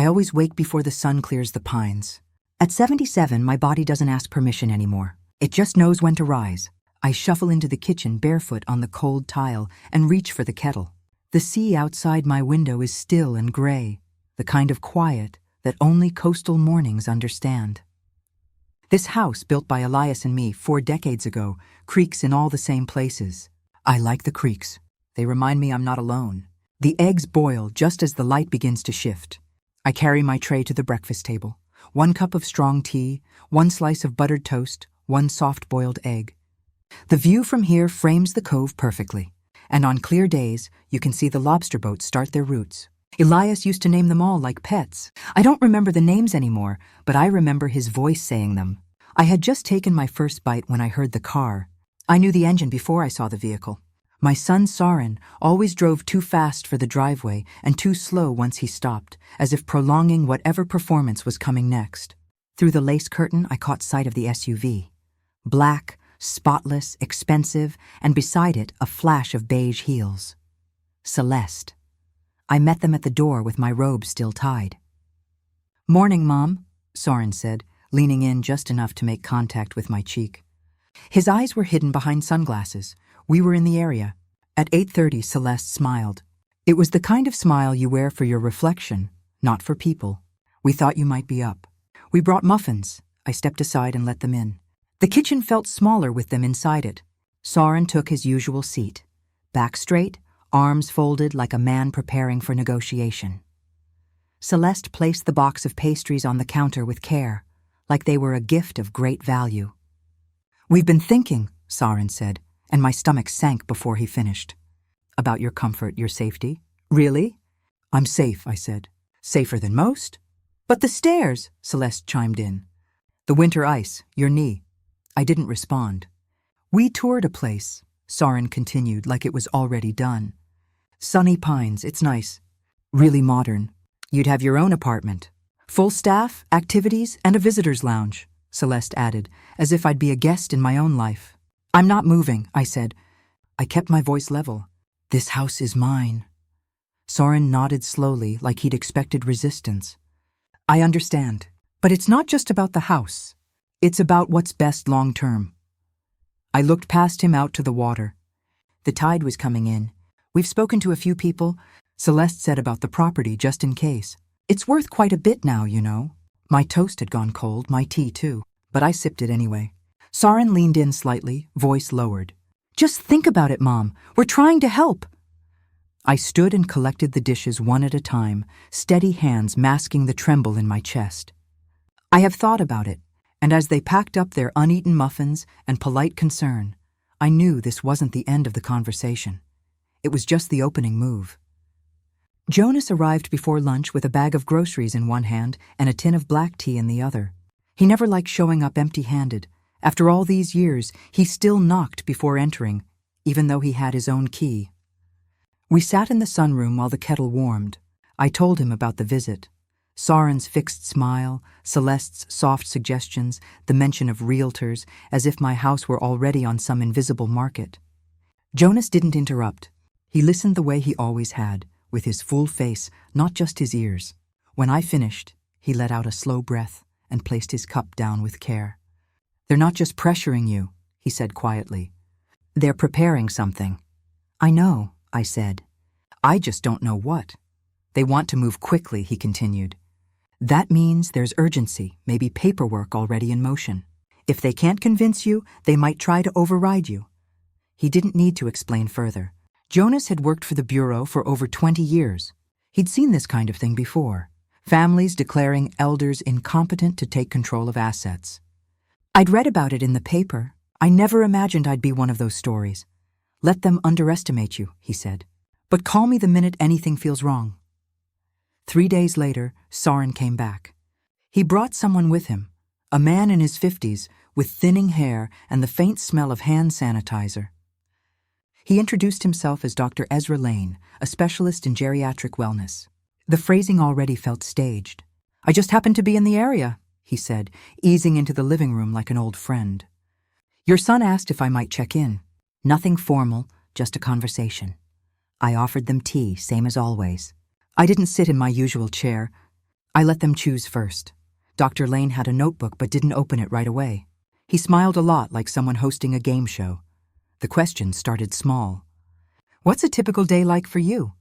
I always wake before the sun clears the pines. At 77, my body doesn't ask permission anymore. It just knows when to rise. I shuffle into the kitchen barefoot on the cold tile and reach for the kettle. The sea outside my window is still and gray, the kind of quiet that only coastal mornings understand. This house, built by Elias and me 4 decades ago, creaks in all the same places. I like the creaks. They remind me I'm not alone. The eggs boil just as the light begins to shift. I carry my tray to the breakfast table. 1 cup of strong tea, 1 slice of buttered toast, 1 soft-boiled egg. The view from here frames the cove perfectly, and on clear days, you can see the lobster boats start their routes. Elias used to name them all like pets. I don't remember the names anymore, but I remember his voice saying them. I had just taken my first bite when I heard the car. I knew the engine before I saw the vehicle. My son Soren always drove too fast for the driveway and too slow once he stopped, as if prolonging whatever performance was coming next. Through the lace curtain, I caught sight of the SUV. Black, spotless, expensive, and beside it a flash of beige heels. Celeste. I met them at the door with my robe still tied. "Morning, Mom," Soren said, leaning in just enough to make contact with my cheek. His eyes were hidden behind sunglasses. We were in the area. At 8:30, Celeste smiled. It was the kind of smile you wear for your reflection, not for people. "We thought you might be up. We brought muffins." I stepped aside and let them in. The kitchen felt smaller with them inside it. Soren took his usual seat, back straight, arms folded like a man preparing for negotiation. Celeste placed the box of pastries on the counter with care, like they were a gift of great value. "We've been thinking," Soren said, and my stomach sank before he finished. "About your comfort, your safety." "Really?" "I'm safe," I said. "Safer than most?" "But the stairs," Celeste chimed in. "The winter ice, your knee." I didn't respond. "We toured a place," Soren continued like it was already done. "Sunny Pines, it's nice. Really modern. You'd have your own apartment. Full staff, activities, and a visitor's lounge," Celeste added, as if I'd be a guest in my own life. "I'm not moving," I said. I kept my voice level. "This house is mine." Soren nodded slowly, like he'd expected resistance. "I understand. But it's not just about the house. It's about what's best long-term." I looked past him out to the water. The tide was coming in. "We've spoken to a few people," Celeste said about the property just in case. "It's worth quite a bit now, you know." My toast had gone cold, my tea too, but I sipped it anyway. Soren leaned in slightly, voice lowered. "Just think about it, Mom. We're trying to help." I stood and collected the dishes one at a time, steady hands masking the tremble in my chest. I have thought about it, and as they packed up their uneaten muffins and polite concern, I knew this wasn't the end of the conversation. It was just the opening move. Jonas arrived before lunch with a bag of groceries in one hand and a tin of black tea in the other. He never liked showing up empty-handed. After all these years, he still knocked before entering, even though he had his own key. We sat in the sunroom while the kettle warmed. I told him about the visit. Soren's fixed smile, Celeste's soft suggestions, the mention of realtors, as if my house were already on some invisible market. Jonas didn't interrupt. He listened the way he always had, with his full face, not just his ears. When I finished, he let out a slow breath and placed his cup down with care. "They're not just pressuring you," he said quietly. "They're preparing something." "I know," I said. "I just don't know what." "They want to move quickly," he continued. "That means there's urgency, maybe paperwork already in motion. If they can't convince you, they might try to override you." He didn't need to explain further. Jonas had worked for the Bureau for over 20 years. He'd seen this kind of thing before. Families declaring elders incompetent to take control of assets. "I'd read about it in the paper. I never imagined I'd be one of those stories. Let them underestimate you," he said. "But call me the minute anything feels wrong." 3 days later, Soren came back. He brought someone with him, a man in his 50s with thinning hair and the faint smell of hand sanitizer. He introduced himself as Dr. Ezra Lane, a specialist in geriatric wellness. The phrasing already felt staged. "I just happened to be in the area," he said, easing into the living room like an old friend. "Your son asked if I might check in. Nothing formal, just a conversation." I offered them tea, same as always. I didn't sit in my usual chair. I let them choose first. Dr. Lane had a notebook but didn't open it right away. He smiled a lot like someone hosting a game show. The questions started small. "What's a typical day like for you?"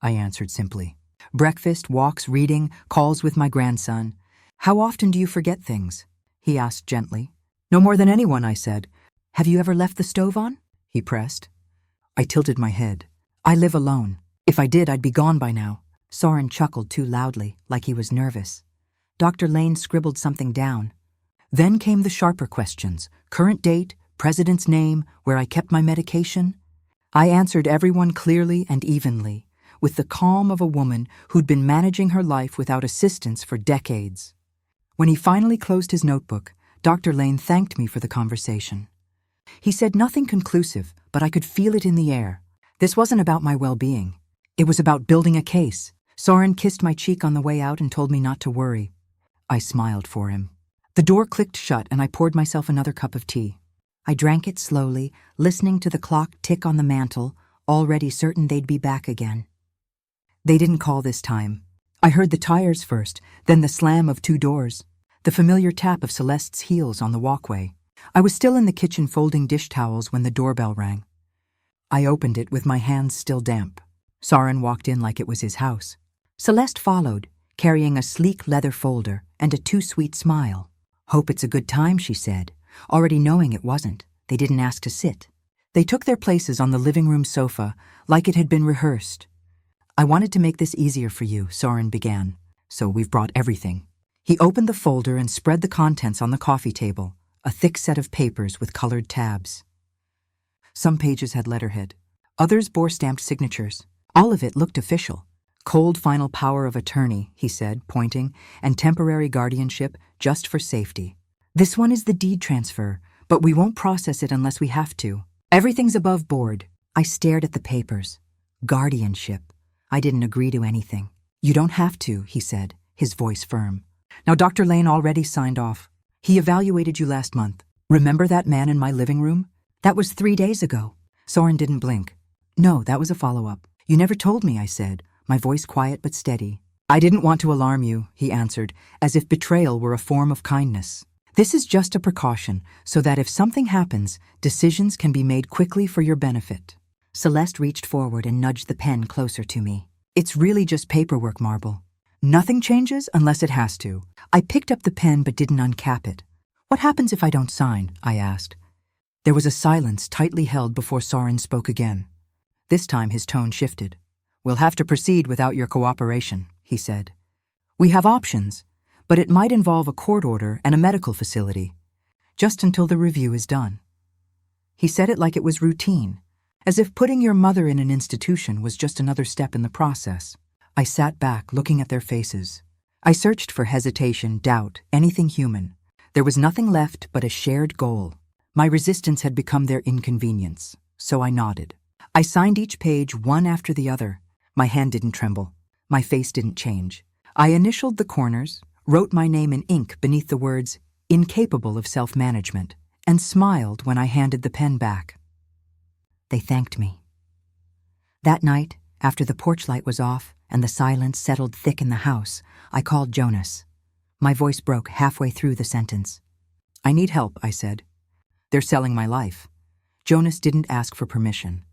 I answered simply. "Breakfast, walks, reading, calls with my grandson." "How often do you forget things?" he asked gently. "No more than anyone," I said. "Have you ever left the stove on?" he pressed. I tilted my head. "I live alone. If I did, I'd be gone by now." Soren chuckled too loudly, like he was nervous. Dr. Lane scribbled something down. Then came the sharper questions: current date, president's name, where I kept my medication. I answered everyone clearly and evenly, with the calm of a woman who'd been managing her life without assistance for decades. When he finally closed his notebook, Dr. Lane thanked me for the conversation. He said nothing conclusive, but I could feel it in the air. This wasn't about my well-being. It was about building a case. Soren kissed my cheek on the way out and told me not to worry. I smiled for him. The door clicked shut and I poured myself another cup of tea. I drank it slowly, listening to the clock tick on the mantel, already certain they'd be back again. They didn't call this time. I heard the tires first, then the slam of 2 doors, the familiar tap of Celeste's heels on the walkway. I was still in the kitchen folding dish towels when the doorbell rang. I opened it with my hands still damp. Soren walked in like it was his house. Celeste followed, carrying a sleek leather folder and a too-sweet smile. "Hope it's a good time," she said, already knowing it wasn't. They didn't ask to sit. They took their places on the living room sofa, like it had been rehearsed. "I wanted to make this easier for you," Soren began, "so we've brought everything." He opened the folder and spread the contents on the coffee table, a thick set of papers with colored tabs. Some pages had letterhead. Others bore stamped signatures. All of it looked official. "Cold final power of attorney," he said, pointing, "and temporary guardianship just for safety. This one is the deed transfer, but we won't process it unless we have to. Everything's above board." I stared at the papers. Guardianship. I didn't agree to anything. "You don't have to," he said, his voice firm. "Now, Dr. Lane already signed off. He evaluated you last month. Remember that man in my living room? That was 3 days ago." Soren didn't blink. "No, that was a follow-up." "You never told me," I said, my voice quiet but steady. "I didn't want to alarm you," he answered, as if betrayal were a form of kindness. "This is just a precaution, so that if something happens, decisions can be made quickly for your benefit." Celeste reached forward and nudged the pen closer to me. "It's really just paperwork, Marble. Nothing changes unless it has to." I picked up the pen but didn't uncap it. "What happens if I don't sign?" I asked. There was a silence tightly held before Soren spoke again. This time his tone shifted. "We'll have to proceed without your cooperation," he said. "We have options, but it might involve a court order and a medical facility, just until the review is done." He said it like it was routine, as if putting your mother in an institution was just another step in the process. I sat back, looking at their faces. I searched for hesitation, doubt, anything human. There was nothing left but a shared goal. My resistance had become their inconvenience, so I nodded. I signed each page one after the other. My hand didn't tremble. My face didn't change. I initialed the corners, wrote my name in ink beneath the words, "incapable of self-management," and smiled when I handed the pen back. They thanked me. That night, after the porch light was off and the silence settled thick in the house, I called Jonas. My voice broke halfway through the sentence. "I need help," I said. "They're selling my life." Jonas didn't ask for permission.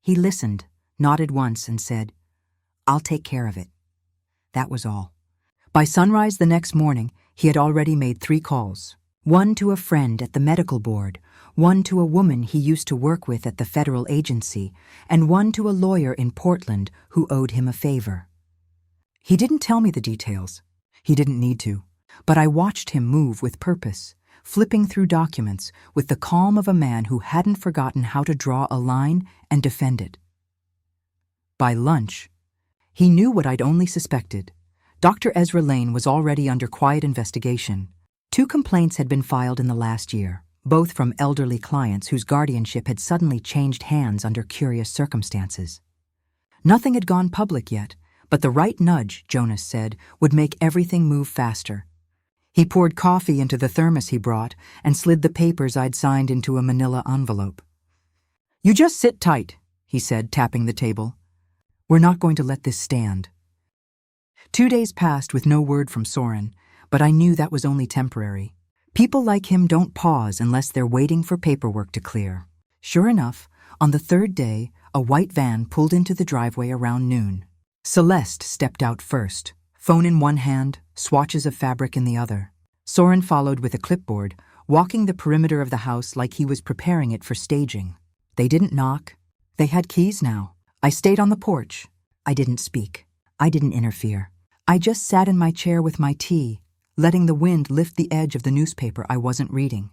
He listened, nodded once, and said, "I'll take care of it." That was all. By sunrise the next morning, he had already made 3 calls. One to a friend at the medical board, one to a woman he used to work with at the federal agency, and one to a lawyer in Portland who owed him a favor. He didn't tell me the details. He didn't need to. But I watched him move with purpose, flipping through documents with the calm of a man who hadn't forgotten how to draw a line and defend it. By lunch, he knew what I'd only suspected. Dr. Ezra Lane was already under quiet investigation. 2 complaints had been filed in the last year, both from elderly clients whose guardianship had suddenly changed hands under curious circumstances. Nothing had gone public yet, but the right nudge, Jonas said, would make everything move faster. He poured coffee into the thermos he brought and slid the papers I'd signed into a manila envelope. "You just sit tight," he said, tapping the table. "We're not going to let this stand." 2 days passed with no word from Soren, but I knew that was only temporary. People like him don't pause unless they're waiting for paperwork to clear. Sure enough, on the third day, a white van pulled into the driveway around noon. Celeste stepped out first, phone in one hand, swatches of fabric in the other. Soren followed with a clipboard, walking the perimeter of the house like he was preparing it for staging. They didn't knock. They had keys now. I stayed on the porch. I didn't speak. I didn't interfere. I just sat in my chair with my tea, letting the wind lift the edge of the newspaper I wasn't reading.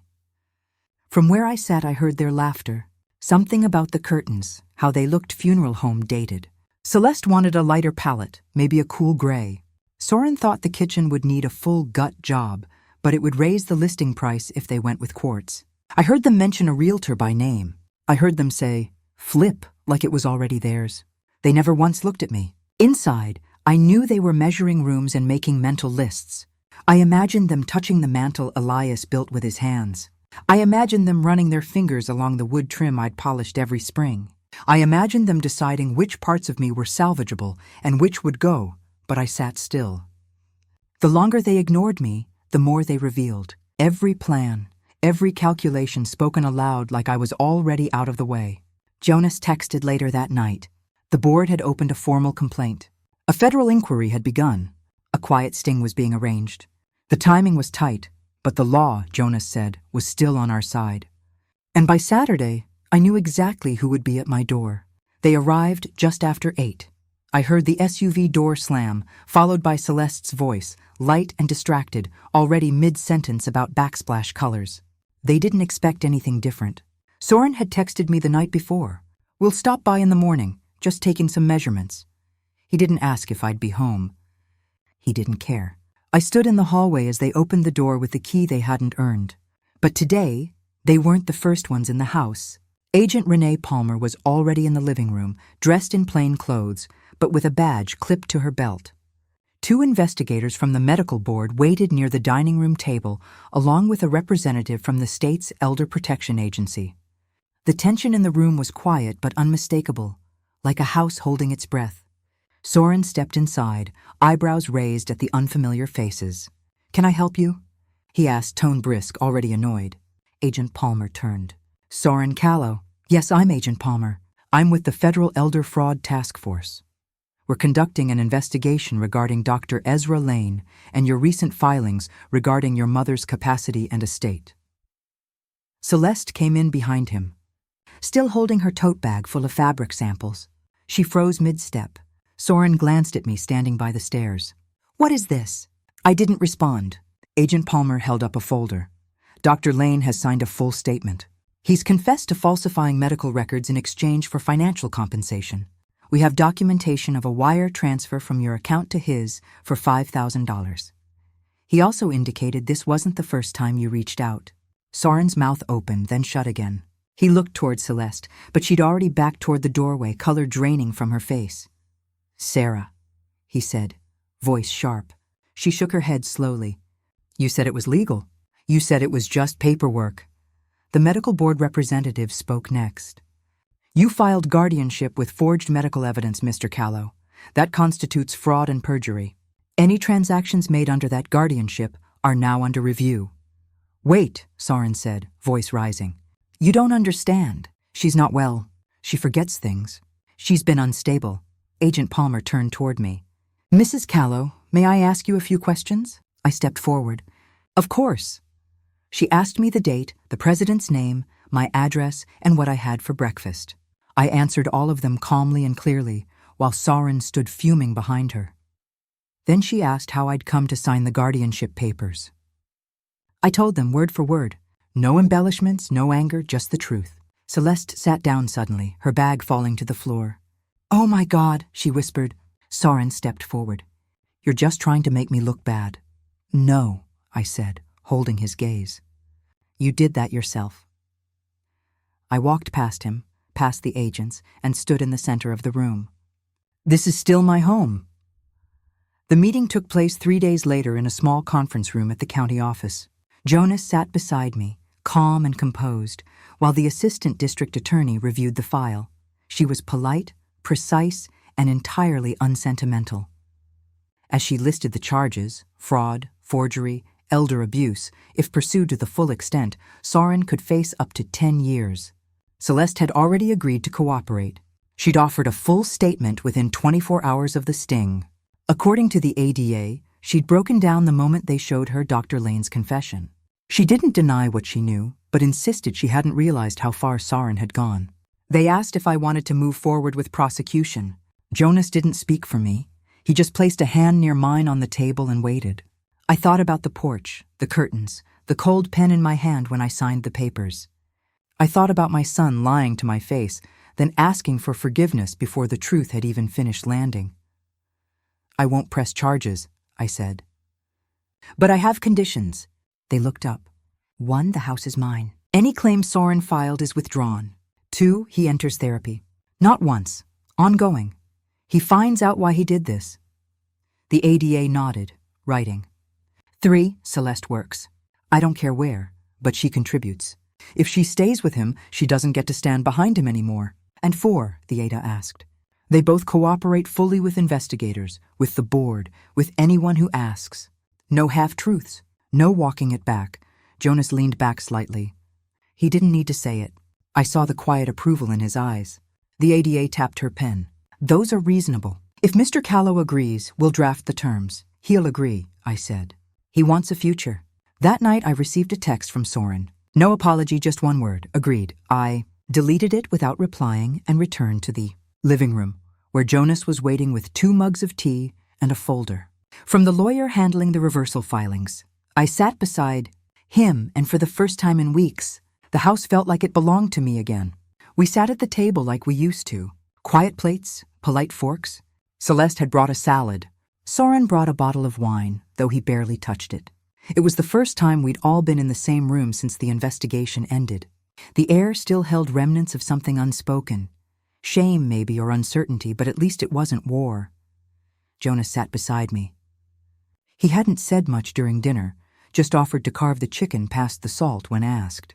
From where I sat, I heard their laughter. Something about the curtains, how they looked funeral home dated. Celeste wanted a lighter palette, maybe a cool gray. Soren thought the kitchen would need a full gut job, but it would raise the listing price if they went with quartz. I heard them mention a realtor by name. I heard them say, "Flip," like it was already theirs. They never once looked at me. Inside, I knew they were measuring rooms and making mental lists. I imagined them touching the mantel Elias built with his hands. I imagined them running their fingers along the wood trim I'd polished every spring. I imagined them deciding which parts of me were salvageable and which would go, but I sat still. The longer they ignored me, the more they revealed. Every plan, every calculation spoken aloud like I was already out of the way. Jonas texted later that night. The board had opened a formal complaint. A federal inquiry had begun. A quiet sting was being arranged. The timing was tight, but the law, Jonas said, was still on our side. And by Saturday, I knew exactly who would be at my door. They arrived just after 8. I heard the SUV door slam, followed by Celeste's voice, light and distracted, already mid-sentence about backsplash colors. They didn't expect anything different. Soren had texted me the night before. "We'll stop by in the morning, just taking some measurements." He didn't ask if I'd be home. He didn't care. I stood in the hallway as they opened the door with the key they hadn't earned. But today, they weren't the first ones in the house. Agent Renee Palmer was already in the living room, dressed in plain clothes, but with a badge clipped to her belt. 2 investigators from the medical board waited near the dining room table, along with a representative from the state's Elder Protection Agency. The tension in the room was quiet but unmistakable, like a house holding its breath. Soren stepped inside, eyebrows raised at the unfamiliar faces. "Can I help you?" he asked, tone brisk, already annoyed. Agent Palmer turned. "Soren Callow." "Yes, I'm Agent Palmer. I'm with the Federal Elder Fraud Task Force. We're conducting an investigation regarding Dr. Ezra Lane and your recent filings regarding your mother's capacity and estate." Celeste came in behind him, still holding her tote bag full of fabric samples. She froze mid-step. Soren glanced at me standing by the stairs. "What is this?" I didn't respond. Agent Palmer held up a folder. "Dr. Lane has signed a full statement. He's confessed to falsifying medical records in exchange for financial compensation. We have documentation of a wire transfer from your account to his for $5,000. He also indicated this wasn't the first time you reached out." Soren's mouth opened, then shut again. He looked toward Celeste, but she'd already backed toward the doorway, color draining from her face. "Sarah," he said, voice sharp. She shook her head slowly. "You said it was legal. You said it was just paperwork." The medical board representative spoke next. "You filed guardianship with forged medical evidence, Mr. Callow. That constitutes fraud and perjury. Any transactions made under that guardianship are now under review." "Wait," Soren said, voice rising. "You don't understand. She's not well. She forgets things. She's been unstable." Agent Palmer turned toward me. "Mrs. Callow, may I ask you a few questions?" I stepped forward. "Of course." She asked me the date, the president's name, my address, and what I had for breakfast. I answered all of them calmly and clearly, while Soren stood fuming behind her. Then she asked how I'd come to sign the guardianship papers. I told them word for word. No embellishments, no anger, just the truth. Celeste sat down suddenly, her bag falling to the floor. "Oh my God," she whispered. Soren stepped forward. "You're just trying to make me look bad." "No," I said, holding his gaze. "You did that yourself." I walked past him, past the agents, and stood in the center of the room. "This is still my home." The meeting took place 3 days later in a small conference room at the county office. Jonas sat beside me, calm and composed, while the assistant district attorney reviewed the file. She was polite, precise, and entirely unsentimental. As she listed the charges, fraud, forgery, elder abuse, if pursued to the full extent, Soren could face up to 10 years. Celeste had already agreed to cooperate. She'd offered a full statement within 24 hours of the sting. According to the ADA, she'd broken down the moment they showed her Dr. Lane's confession. She didn't deny what she knew, but insisted she hadn't realized how far Soren had gone. They asked if I wanted to move forward with prosecution. Jonas didn't speak for me. He just placed a hand near mine on the table and waited. I thought about the porch, the curtains, the cold pen in my hand when I signed the papers. I thought about my son lying to my face, then asking for forgiveness before the truth had even finished landing. I won't press charges, I said. But I have conditions. They looked up. 1, the house is mine. Any claim Soren filed is withdrawn. 2, he enters therapy. Not once. Ongoing. He finds out why he did this. The ADA nodded, writing. 3, Celeste works. I don't care where, but she contributes. If she stays with him, she doesn't get to stand behind him anymore. And 4, the ADA asked. They both cooperate fully with investigators, with the board, with anyone who asks. No half-truths, no walking it back. Jonas leaned back slightly. He didn't need to say it. I saw the quiet approval in his eyes. The ADA tapped her pen. Those are reasonable. If Mr. Callow agrees, we'll draft the terms. He'll agree, I said. He wants a future. That night I received a text from Soren. No apology, just one word. Agreed. I deleted it without replying and returned to the living room, where Jonas was waiting with 2 mugs of tea and a folder. From the lawyer handling the reversal filings, I sat beside him, and for the first time in weeks, the house felt like it belonged to me again. We sat at the table like we used to. Quiet plates, polite forks. Celeste had brought a salad. Soren brought a bottle of wine, though he barely touched it. It was the first time we'd all been in the same room since the investigation ended. The air still held remnants of something unspoken. Shame, maybe, or uncertainty, but at least it wasn't war. Jonas sat beside me. He hadn't said much during dinner, just offered to carve the chicken past the salt when asked.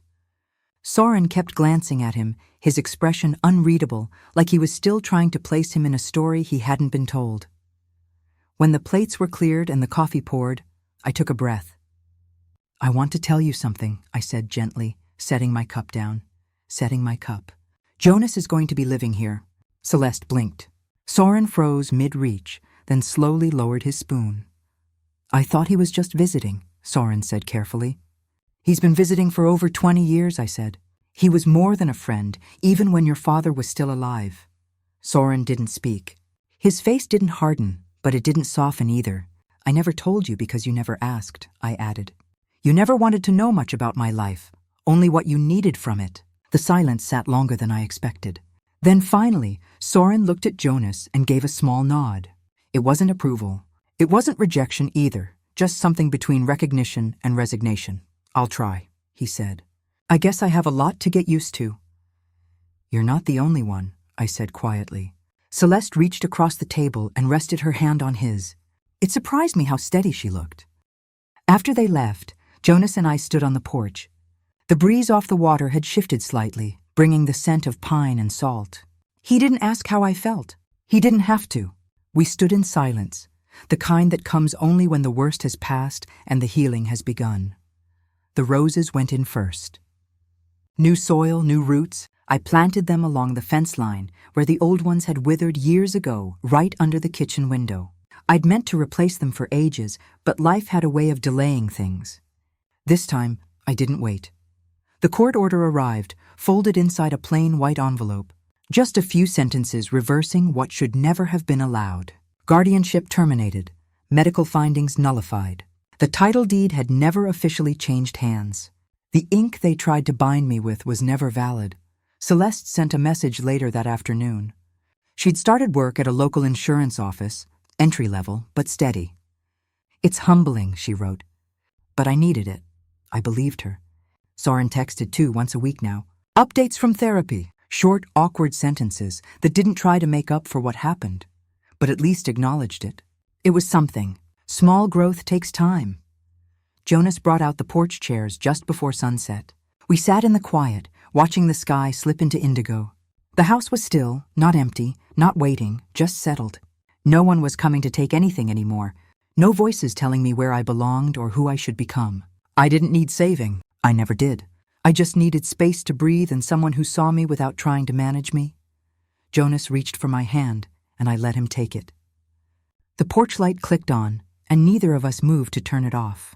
Soren kept glancing at him, his expression unreadable, like he was still trying to place him in a story he hadn't been told. When the plates were cleared and the coffee poured, I took a breath. I want to tell you something, I said gently, setting my cup down. Setting my cup. Jonas is going to be living here. Celeste blinked. Soren froze mid-reach, then slowly lowered his spoon. I thought he was just visiting, Soren said carefully. He's been visiting for over 20 years, I said. He was more than a friend, even when your father was still alive. Soren didn't speak. His face didn't harden, but it didn't soften either. I never told you because you never asked, I added. You never wanted to know much about my life, only what you needed from it. The silence sat longer than I expected. Then finally, Soren looked at Jonas and gave a small nod. It wasn't approval. It wasn't rejection either, just something between recognition and resignation. I'll try, he said. I guess I have a lot to get used to. You're not the only one, I said quietly. Celeste reached across the table and rested her hand on his. It surprised me how steady she looked. After they left, Jonas and I stood on the porch. The breeze off the water had shifted slightly, bringing the scent of pine and salt. He didn't ask how I felt. He didn't have to. We stood in silence, the kind that comes only when the worst has passed and the healing has begun. The roses went in first. New soil, new roots. I planted them along the fence line, where the old ones had withered years ago, right under the kitchen window. I'd meant to replace them for ages, but life had a way of delaying things. This time, I didn't wait. The court order arrived, folded inside a plain white envelope. Just a few sentences reversing what should never have been allowed. Guardianship terminated. Medical findings nullified. The title deed had never officially changed hands. The ink they tried to bind me with was never valid. Celeste sent a message later that afternoon. She'd started work at a local insurance office, entry-level, but steady. It's humbling, she wrote. But I needed it. I believed her. Soren texted too, once a week now. Updates from therapy. Short, awkward sentences that didn't try to make up for what happened, but at least acknowledged it. It was something. Small growth takes time. Jonas brought out the porch chairs just before sunset. We sat in the quiet, watching the sky slip into indigo. The house was still, not empty, not waiting, just settled. No one was coming to take anything anymore, No voices telling me where I belonged or who I should become. I didn't need saving. I never did. I just needed space to breathe and someone who saw me without trying to manage me. Jonas reached for my hand, and I let him take it. The porch light clicked on, and neither of us moved to turn it off.